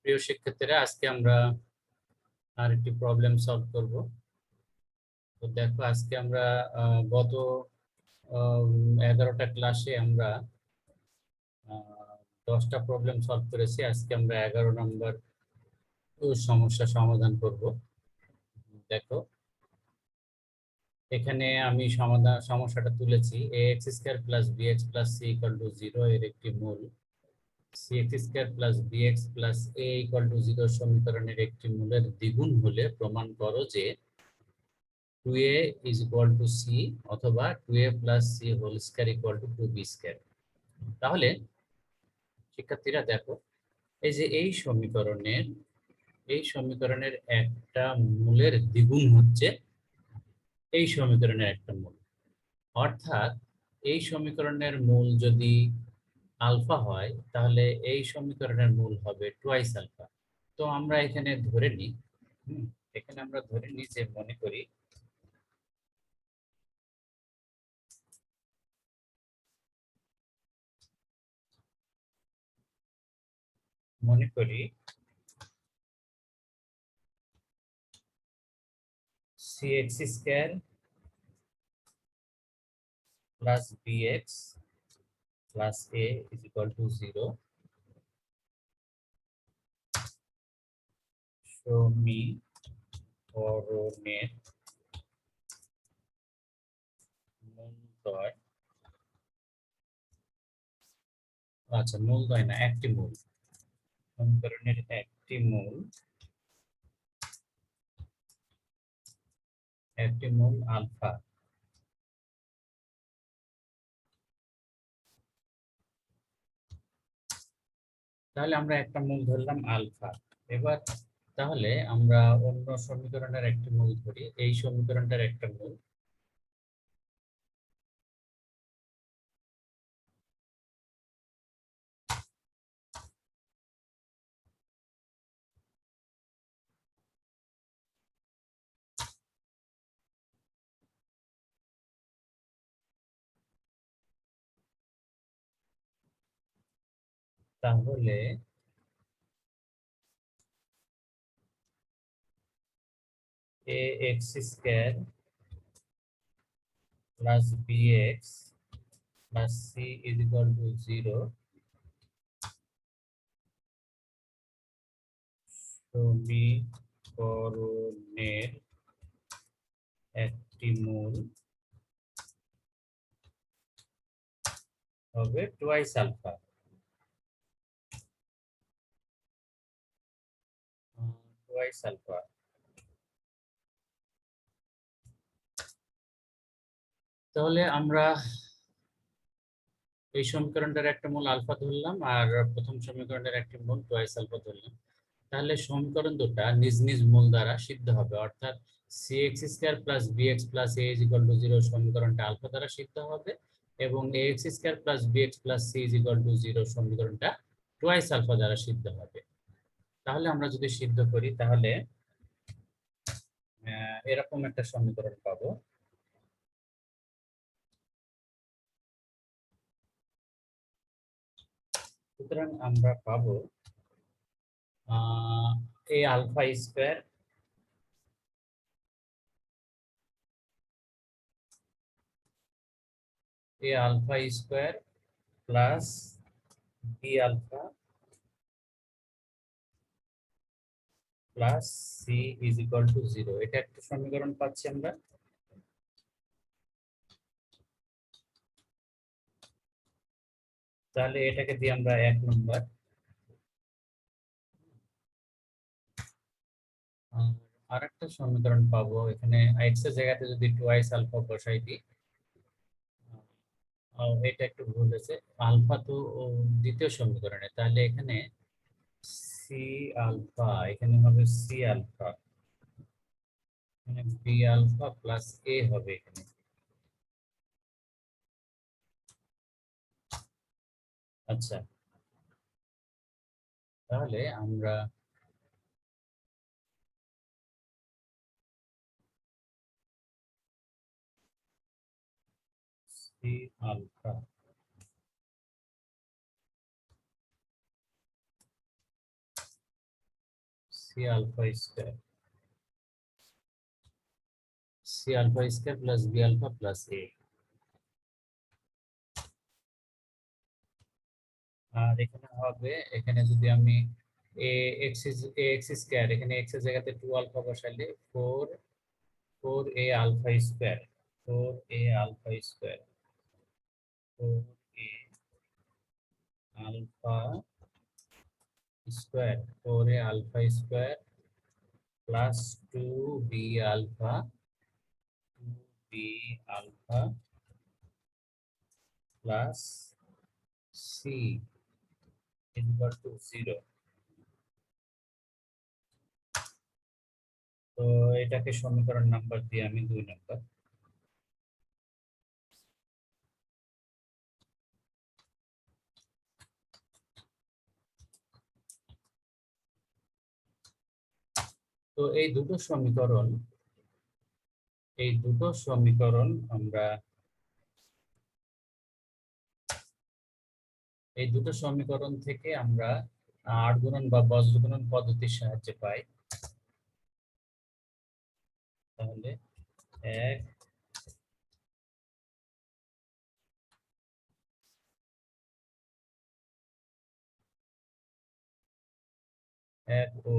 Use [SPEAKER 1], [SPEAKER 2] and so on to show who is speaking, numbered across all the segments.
[SPEAKER 1] প্রিয় শিক্ষার্থীরা, আজকে আমরা আরেকটি প্রবলেম সলভ করব। তো দেখো, আজকে আমরা গত 11টা ক্লাসে আমরা 10টা প্রবলেম সলভ করেছি। আজকে আমরা 11 নম্বর সমস্যা সমাধান করব। দেখো, এখানে আমি সমস্যাটা তুলেছি ax square plus bx plus c equal to 0 এর একটি মূল cx square plus bx plus a equal to 0 সমীকরণের একটি মূলের দ্বিগুণ হলে প্রমাণ করো যে 2a is equal to c অথবা 2a plus c whole square equal to 2b square। তাহলে শিক্ষার্থীরা দেখো, এই যে এই সমীকরণের একটা মূলের দ্বিগুণ হচ্ছে এই সমীকরণের একটা মূল। অর্থাৎ এই সমীকরণের মূল যদি আলফা হয়, তাহলে এই সমীকরণের মূল হবে টুয়াইস আলফা। তো আমরা এখানে ধরে নিই যে মনে করি cx square plus bx plus a is equal to 0 সমীকরণের মূলদ্বয়, মূলদ্বয় না, একটি মূল, সমীকরণের একটি মূল আলফা। তাহলে আমরা একটা মূল ধরলাম আলফা। এবার তাহলে আমরা অন্য সমীকরণের একটি মূল ধরি, এই সমীকরণটার একটা মূল। তাহলে ax square plus bx plus c is equal to 0 সমীকরণের একটি মূল হবে টুয়াইস আলফা। তাহলে আমরা এই সমীকরণটার একটা মূল আলফা ধরলাম আর প্রথম সমীকরণের একটি মূল টুয়াইস আলফা ধরলাম। তাহলে সমীকরণ দুটা নিজ নিজ মূল দ্বারা সিদ্ধ হবে, অর্থাৎ cx square plus bx plus a is equal to 0 সমীকরণটা আলফা দ্বারা সিদ্ধ হবে এবং ax square plus bx plus c is equal to 0 সমীকরণটা টুয়াইস আলফা দ্বারা সিদ্ধ হবে। তাহলে আমরা যদি সিদ্ধ করি, তাহলে এরকম একটা সমীকরণ পাবো। সুতরাং আমরা পাবো a alpha square plus b alpha plus c is equal to 0। এটা একটা সমীকরণ পাচ্ছি আমরা। তাহলে এটাকে দিয়ে আমরা 1 নম্বর। আর একটা সমীকরণ পাবো, এখানে x এর জায়গাতে যদি টুয়াইস আলফা বসাই দিই। এটা একটু ভুল হয়েছে, আলফা তো দ্বিতীয় সমীকরণে, তাহলে এখানে সি আলফা, এখানে হবে সি আলফা, এখানে বি আলফা প্লাস এ হবে এখানে। আচ্ছা, তাহলে আমরা C alpha C alpha square, C alpha square plus B alpha plus A. আর এখানে হবে, এখানে যদি আমি এ এক্স স্কয়ার, এখানে এক্স এর জায়গাতে 2 আলফা বসাইলে 4 A alpha square, 4 A alpha square, 4 A alpha square, 4 A alpha square plus 2 B alpha, 2 B alpha plus C equal to 0। তো এটাকে সমীকরণ নাম্বার দিয়ে আমি 2 নাম্বার। তো এই দুটো সমীকরণ, আমরা এই দুটো সমীকরণ থেকে আমরা আট গুণন বা বজ্র গুণন পদ্ধতির সাহায্যে পাই। তাহলে 1 ও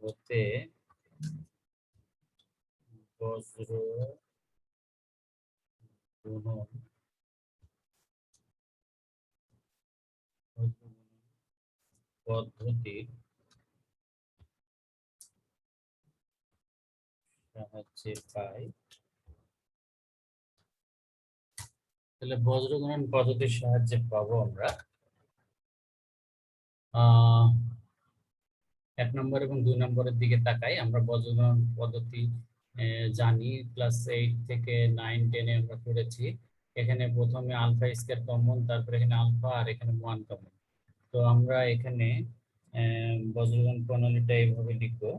[SPEAKER 1] হতে বজ্র গুণন পদ্ধতির সাহায্যে পাই। তাহলে বজ্র গুণন পদ্ধতির সাহায্যে পাবো আমরা 1 নম্বর এবং 2 নম্বরের দিকে তাকাই। আমরা বজ্র গুণন পদ্ধতি জানি, ক্লাস 8 থেকে 9 10 এ আমরা করেছি। এখানে প্রথমে আলফা স্কয়ার কমন, তারপরে এখানে আলফা আর এখানে 1 কমন। তো আমরা এখানে বজ্র গুণন প্রণালীটা এইভাবে লিখবো,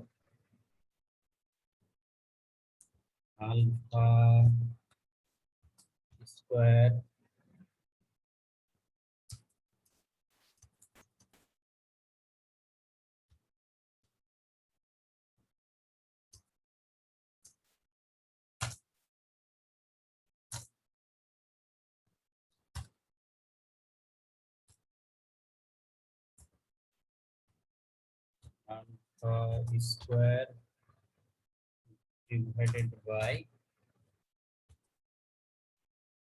[SPEAKER 1] alpha square alpha square divided by,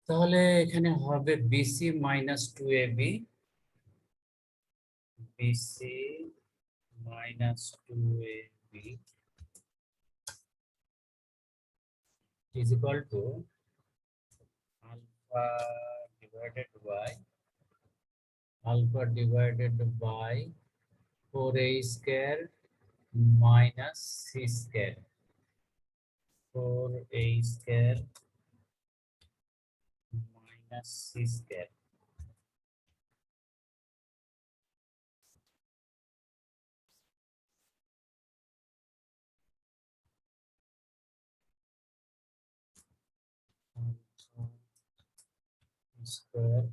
[SPEAKER 1] তাহলে এখানে হবে BC minus 2ab, BC minus 2ab is equal to alpha divided by 4a square minus c square, 4a square minus c square। square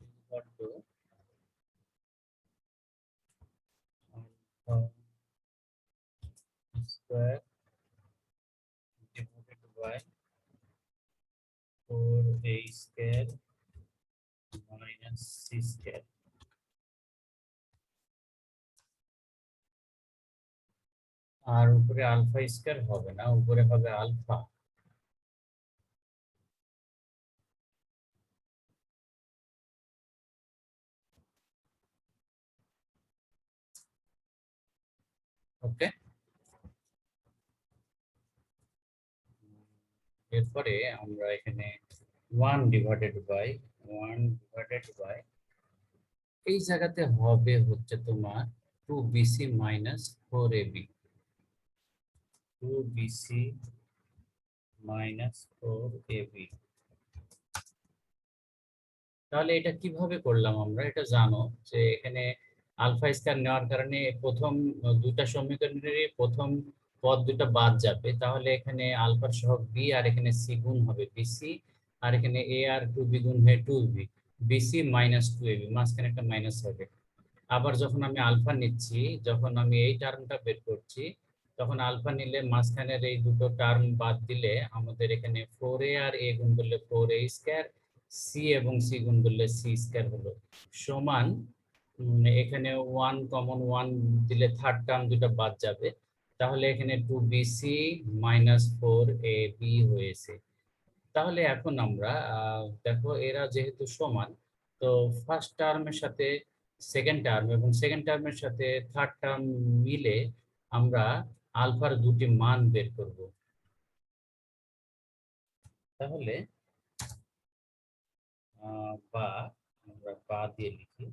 [SPEAKER 1] equal to alpha square divided by 4a square minus c square। আর উপরে alpha square হবে না, উপরে হবে alpha. ওকে, এরপরে আমরা এখানে 1 divided by এই জায়গাতে হবে হচ্ছে তোমার 2bc minus 4ab, 2bc minus 4ab। তাহলে এটা কিভাবে করলাম আমরা, এটা জানো যে এখানে আলফা স্কয়ার নেওয়ার কারণে প্রথম দুইটা সমীকরণের প্রথম পদ দুটো বাদ যাবে, তাহলে এখানে আলফার সহগ বি আর এখানে সি গুণ হবে বিসি, আর এখানে এ আর 2b গুণ হয়ে 2b, বিসি মাইনাস 2ab, মাঝখানে একটা মাইনাস হবে। আবার যখন আমি আলফা নিচ্ছি, যখন আমি এই টার্মটা বের করছি, তখন আলফা নিলে মাঝখানের এই দুটো টার্ম বাদ দিলে আমাদের এখানে 4a আর a গুণ করলে 4a স্কয়ার, সি এবং সি গুণ করলে সি স্কয়ার হলো সমান এখানে 1 কমন 1 দিলে থার্ড টার্ম দুটো বাদ যাবে, তাহলে এখানে 2bc মাইনাস 4ab হয়েছে। তাহলে এখন আমরা দেখো এরা যেহেতু সমান, তো ফার্স্ট টার্মের সাথে সেকেন্ড টার্ম এবং সেকেন্ড টার্মের সাথে থার্ড টার্ম মিলে আমরা আলফার দুটি মান বের করব। তাহলে বা আমরা বা দিয়ে লিখি,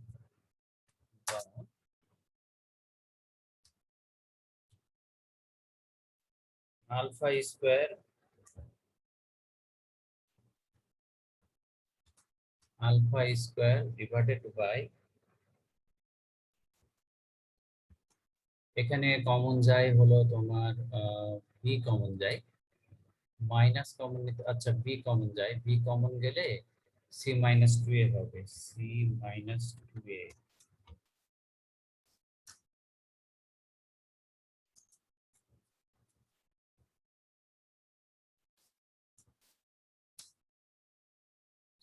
[SPEAKER 1] বা আলফা স্কোয়ার ডিভাইডেড বাই, এখানে কমন যায় হলো তোমার ভি কমন যায়, মাইনাস কমন নিতে, আচ্ছা বি কমন যায়, বি কমন গেলে সি মাইনাস 2a হবে, C minus 2a।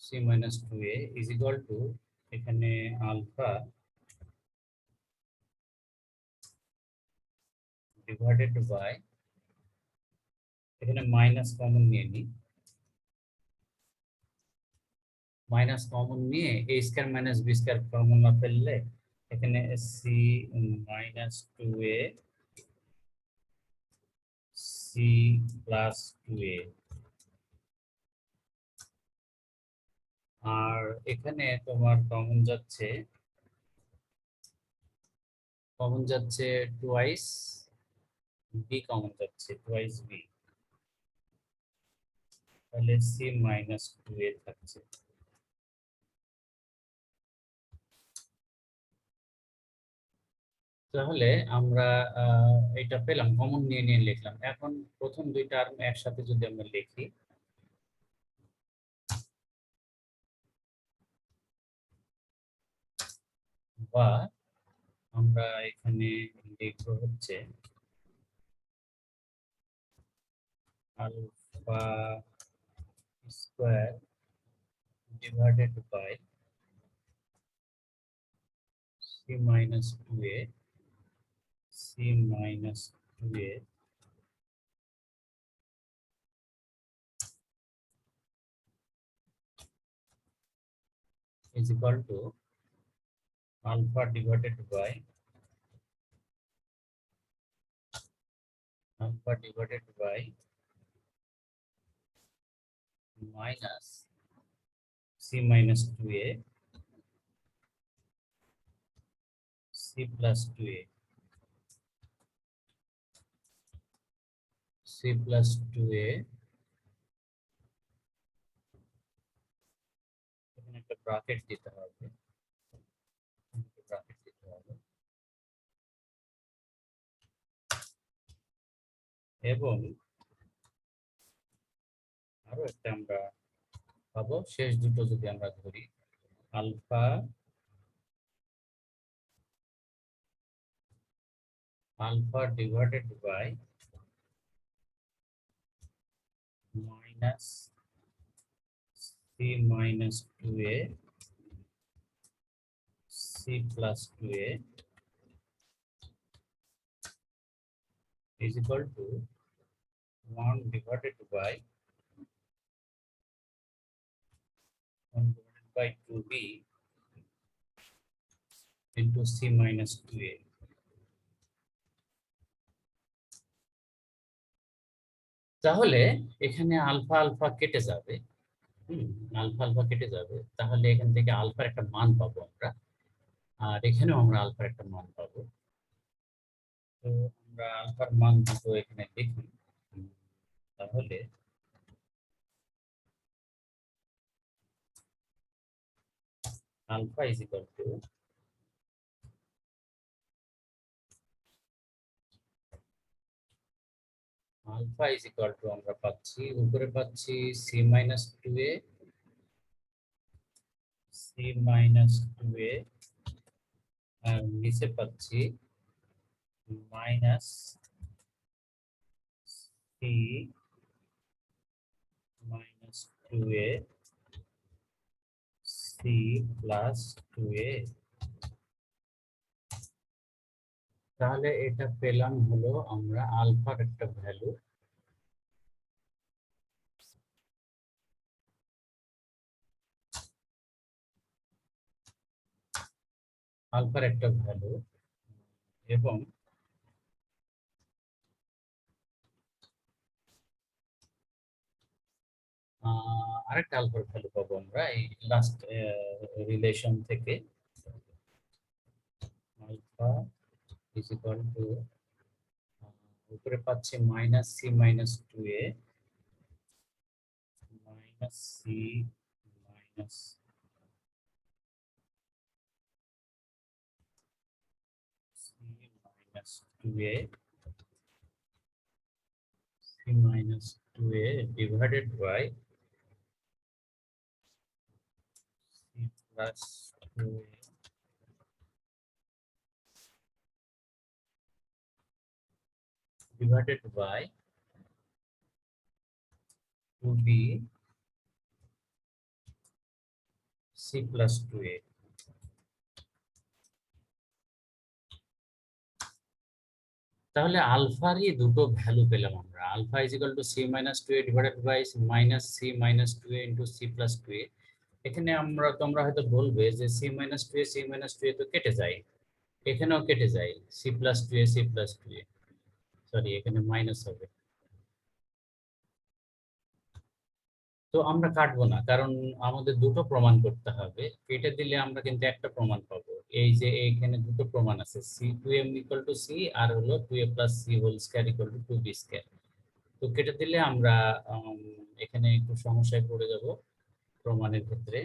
[SPEAKER 1] C minus 2a is equal to এখানে আলফা ডিভাইডেড বাই, এখানে মাইনাস কমন নিয়ে নিই, মাইনাস কমন নিয়ে A square minus B square formula ফেললে এখানে C minus 2a C plus 2a, আর এখানে তোমার কমন যাচ্ছে টুয়াইস বি, কমন যাচ্ছে টুয়াইস বি, তাহলে সি মাইনাস 2a থাকছে। তাহলে আমরা এটা পেলাম, কমন নিয়ে নিয়ে লিখলাম। এখন প্রথম দুই টার্ম একসাথে যদি আমরা লিখি, বা আমরা এখানে লিখবো হচ্ছে alpha square divided by C minus 2a is equal to alpha divided by minus c minus 2a c plus 2a এখানে একটা ব্র্যাকেট দিতে হবে, এবং আরো একটা আমরা পাবো, শেষ দুটো যদি আমরা ধরি, alpha divided by minus C minus 2a C plus 2a is equal to 1 divided by 2b into c minus 2a। তাহলে এখানে আলফা আলফা কেটে যাবে। আলফা আলফা কেটে যাবে, তাহলে এখান থেকে আলফার একটা মান পাবো আমরা, আর এখানেও আমরা আলফার একটা মান পাবো। তো আমরা আলফার মান দুটো এখানে দেখি। তাহলে আলফা ইজ ইকুয়াল টু আমরা পাচ্ছি, উপরে পাচ্ছি সি মাইনাস টু এ, আর নিচে পাচ্ছি minus C minus two A C plus two A. তাহলে এটা পেলাম হলো আমরা আলফার একটা ভ্যালু। এবং আরেকটা আলফার ভ্যালু পাবো আমরা এই লাস্ট রিলেশন থেকে। আলফা ইজ ইকুয়াল টু, উপরে পাচ্ছি minus C minus two A minus C minus two A C minus two A divided by C plus two A divided by 2b c plus 2a। তাহলে আলফারই দুটো value পেলাম আমরা, alpha is equal to C minus two A divided by minus C minus two A into C plus two A. এখানে তোমরা হয়তো বলবে যে C minus two এ তো কেটে যায়, এখানেও কেটে যায় সি প্লাস টু এ, সরি এখানে মাইনাস হবে। তো আমরা কাটবো না, কারণ আমাদের দুটো প্রমাণ করতে হবে। কেটে দিলে আমরা কিন্তু একটা প্রমাণ পাবো। এই যে এইখানে দুটো প্রমাণ আছে, C two M equal to C, আর হলো two A plus C whole square equal to two B square. তো কেটে দিলে আমরা এখানে একটু সমস্যায় পড়ে যাব প্রমাণের ক্ষেত্রে।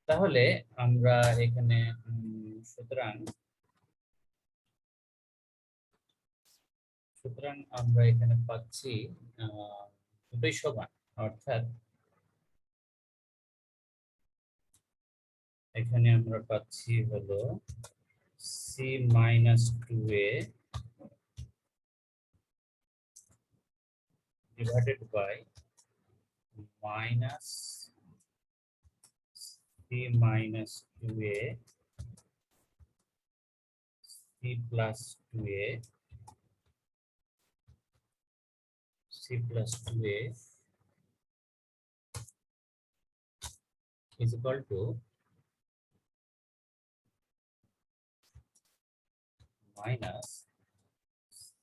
[SPEAKER 1] তাহলে আমরা এখানে সুতরাং সুতরাং আমরা এখানে পাচ্ছি দুটোই সমান, অর্থাৎ এখানে আমরা পাচ্ছি হলো C minus two A divided by minus c minus 2a c plus 2a is equal to minus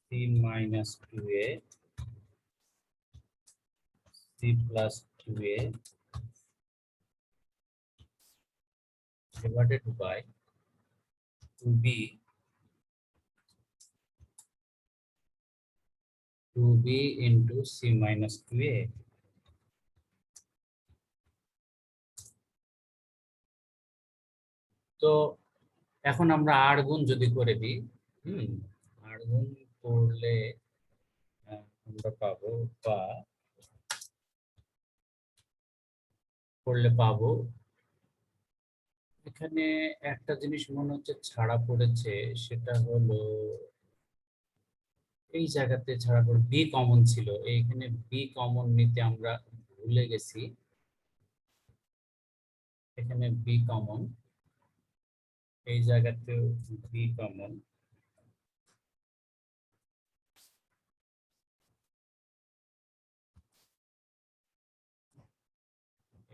[SPEAKER 1] c minus 2a c plus 2a divided by 2b 2b into c minus 2a। তো এখন আমরা 8 গুণ যদি করে দিই, 8 গুণ করলে আমরা পাবো বা পাবো, এখানে একটা জিনিস মনে হচ্ছে ছাড়া পড়েছে, সেটা হলো এই জায়গাতে ছাড়া পড়ে বি কমন ছিল, এইখানে বি কমন নিতে আমরা ভুলে গেছি। এখানে বি কমন, এই জায়গাতে বি কমন,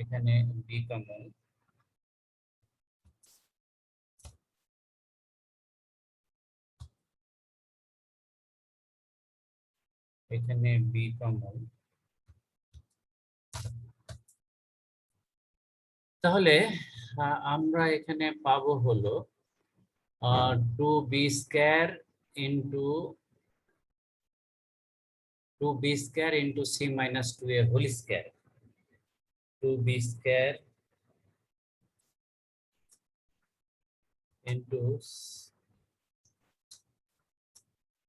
[SPEAKER 1] এখানে বি কমন, এখানে বি কমন, তাহলে আমরা এখানে পাবো হলো 2b² into 2b² into c minus 2a whole square, 2b² into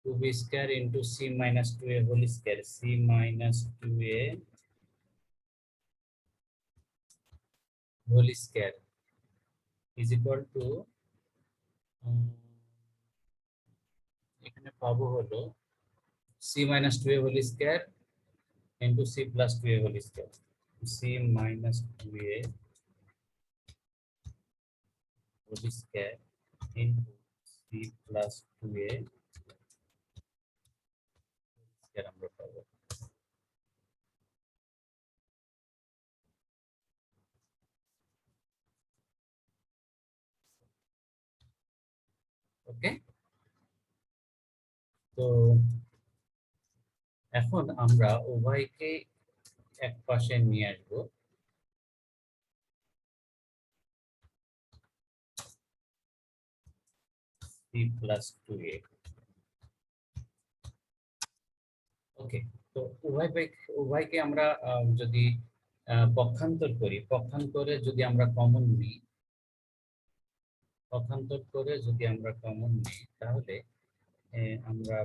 [SPEAKER 1] 2b² into c minus 2a whole square, c minus 2a whole square is equal to, এখানে পাবো হলো c minus 2a whole square into c plus 2a whole square, c minus 2a whole square into c plus 2a square আমরা পাবো। ওকে, তো এখন আমরা উভয়কে এক পাশে নিয়ে আসবো, c প্লাস 2a। ওকে, তো উভয়কে আমরা যদি পক্ষান্তর করি, পক্ষান্তরে যদি আমরা কমন নিই, পক্ষান্তর করে যদি আমরা কমন নিই, তাহলে আমরা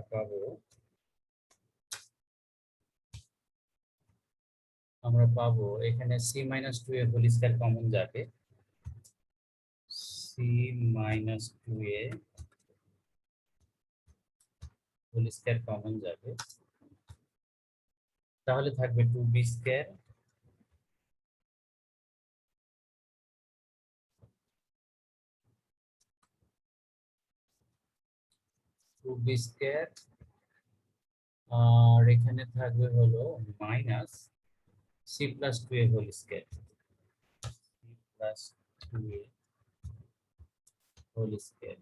[SPEAKER 1] পাবো, এখানে c minus 2a whole square common যাবে, c minus 2a whole square common যাবে, তাহলে থাকবে 2b², 2b² আর এখানে থাকবে হলো minus c plus 2a whole square, c plus 2a whole square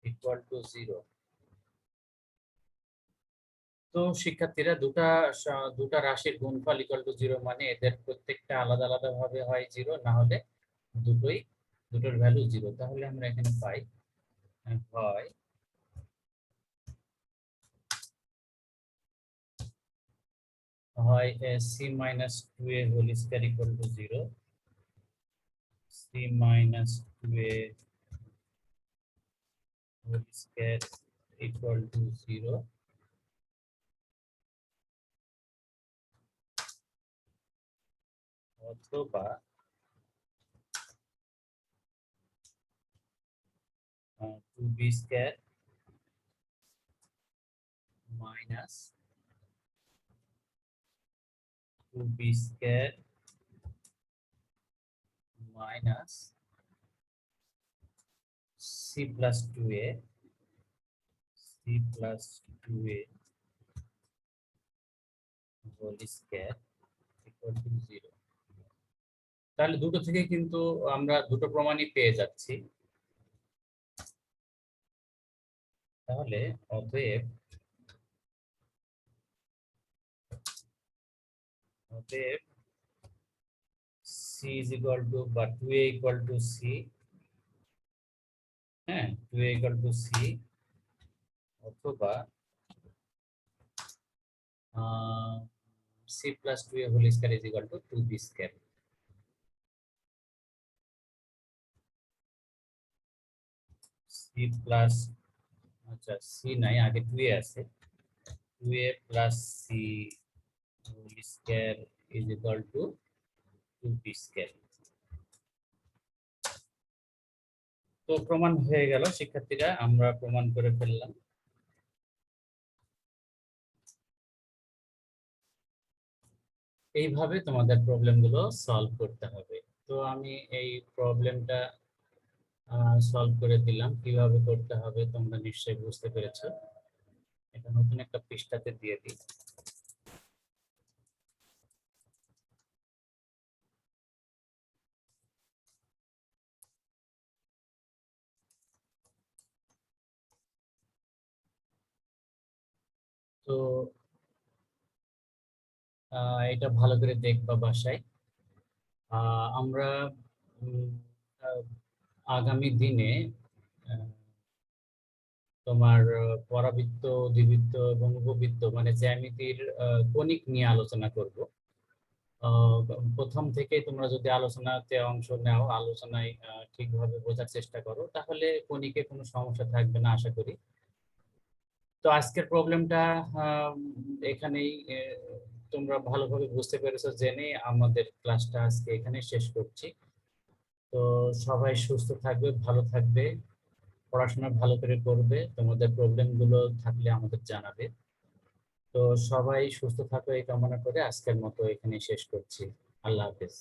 [SPEAKER 1] equal to 0। তো শিক্ষার্থীরা দুটা রাশির গুণফল ইকুয়াল টু 0 মানে এদের প্রত্যেকটা আলাদা আলাদা ভাবে হয় 0, না হলে দুটোর ভ্যালু 0। তাহলে আমরা এখানে পাই হয় c minus 2a whole square equal to 0, c minus 2a whole square equal to 0, অথবা 2b² minus 2b² minus c plus 2a whole square equal to 0। তাহলে দুটো থেকে কিন্তু আমরা দুটো প্রমাণই পেয়ে যাচ্ছি। তাহলে অতএব c is equal to বা 2a equal to c, হ্যাঁ 2a equal to c, অথবা c plus 2a whole square is equal to 2b²। c plus, আচ্ছা c নাই, আগে 2a আছে, 2a plus c whole square is equal to 2b²। তো প্রমাণ হয়ে গেল শিক্ষার্থীরা, আমরা প্রমাণ করে ফেললাম। এইভাবে তোমাদের প্রবলেমগুলো সলভ করতে হবে। তো আমি এই প্রবলেমটা সলভ করে দিলাম, কিভাবে করতে হবে তোমরা নিশ্চয়ই বুঝতে পেরেছো। এটা নতুন একটা পৃষ্ঠাতে দিয়ে দিই। তো এটা ভালো করে দেখবা বাসায়। আমরা উম, আহ, আগামী দিনে আহ, তোমার পরাবৃত্ত, অধিবৃত্ত এবং উপবৃত্ত মানে জ্যামিতির কণিক নিয়ে আলোচনা করব। আহ, প্রথম থেকে তোমরা যদি আলোচনাতে অংশ নাও, আলোচনায় ঠিকভাবে বোঝার চেষ্টা করো, তাহলে কণিকে কোনো সমস্যা থাকবে না আশা করি। তো আজকের প্রবলেমটা এখানেই তোমরা ভালোভাবে বুঝতে পেরেছো জেনে আমাদের ক্লাসটা আজকে এখানে শেষ করছি। তো সবাই সুস্থ থাকবে, ভালো থাকবে, পড়াশোনা ভালো করে করবে, তোমাদের প্রবলেম গুলো থাকলে আমাদের জানাবে। তো সবাই সুস্থ থাকো এই কামনা করে আজকের মতো এখানে শেষ করছি। আল্লাহ হাফেজ।